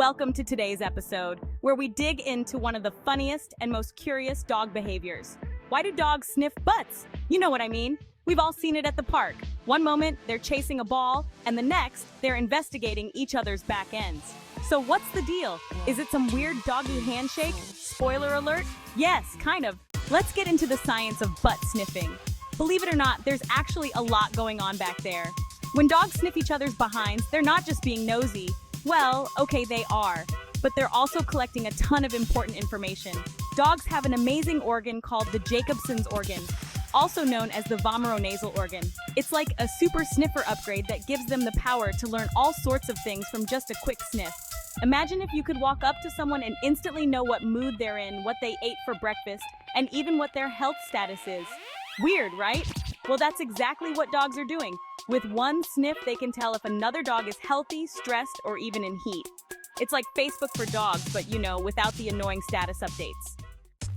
Welcome to today's episode, where we dig into one of the funniest and most curious dog behaviors. Why do dogs sniff butts? You know what I mean. We've all seen it at the park. One moment, they're chasing a ball, and the next, they're investigating each other's back ends. So what's the deal? Is it some weird doggy handshake? Spoiler alert? Yes, kind of. Let's get into the science of butt sniffing. Believe it or not, there's actually a lot going on back there. When dogs sniff each other's behinds, they're not just being nosy. Well, okay, they are, but they're also collecting a ton of important information. Dogs have an amazing organ called the Jacobson's organ, also known as the vomeronasal organ. It's like a super sniffer upgrade that gives them the power to learn all sorts of things from just a quick sniff. Imagine if you could walk up to someone and instantly know what mood they're in, what they ate for breakfast, and even what their health status is. Weird, right? Well, that's exactly what dogs are doing. With one sniff, they can tell if another dog is healthy, stressed, or even in heat. It's like Facebook for dogs, but without the annoying status updates.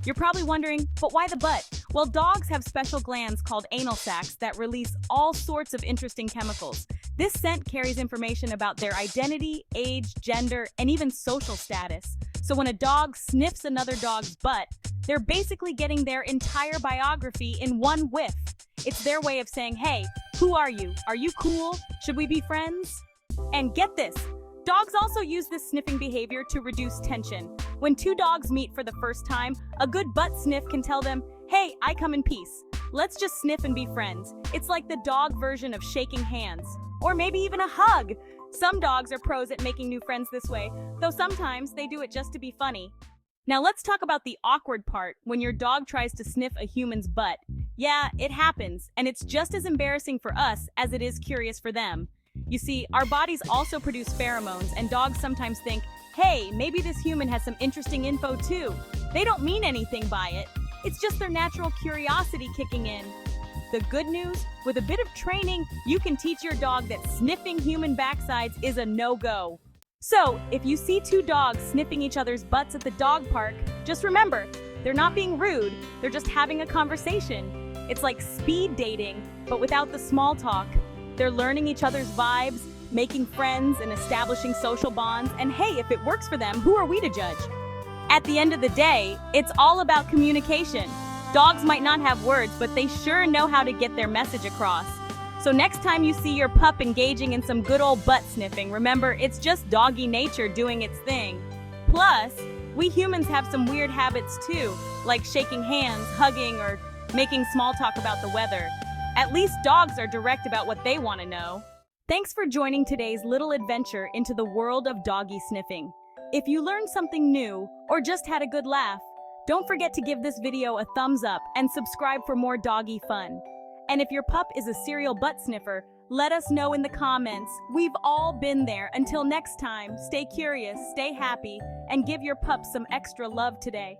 You're probably wondering, but why the butt? Well, dogs have special glands called anal sacs that release all sorts of interesting chemicals. This scent carries information about their identity, age, gender, and even social status. So when a dog sniffs another dog's butt, they're basically getting their entire biography in one whiff. It's their way of saying, hey, who are you? Are you cool? Should we be friends? And get this, dogs also use this sniffing behavior to reduce tension. When two dogs meet for the first time, a good butt sniff can tell them, hey, I come in peace. Let's just sniff and be friends. It's like the dog version of shaking hands, or maybe even a hug. Some dogs are pros at making new friends this way, though sometimes they do it just to be funny. Now let's talk about the awkward part when your dog tries to sniff a human's butt. Yeah, it happens, and it's just as embarrassing for us as it is curious for them. You see, our bodies also produce pheromones, and dogs sometimes think, hey, maybe this human has some interesting info too. They don't mean anything by it. It's just their natural curiosity kicking in. The good news, with a bit of training, you can teach your dog that sniffing human backsides is a no-go. So, if you see two dogs sniffing each other's butts at the dog park, just remember, they're not being rude, they're just having a conversation. It's like speed dating, but without the small talk. They're learning each other's vibes, making friends, and establishing social bonds, and hey, if it works for them, who are we to judge? At the end of the day, it's all about communication. Dogs might not have words, but they sure know how to get their message across. So next time you see your pup engaging in some good old butt sniffing, remember, it's just doggy nature doing its thing. Plus, we humans have some weird habits too, like shaking hands, hugging, or making small talk about the weather. At least dogs are direct about what they want to know. Thanks for joining today's little adventure into the world of doggy sniffing. If you learned something new, or just had a good laugh, don't forget to give this video a thumbs up and subscribe for more doggy fun. And if your pup is a serial butt sniffer, let us know in the comments. We've all been there. Until next time, stay curious, stay happy, and give your pup some extra love today.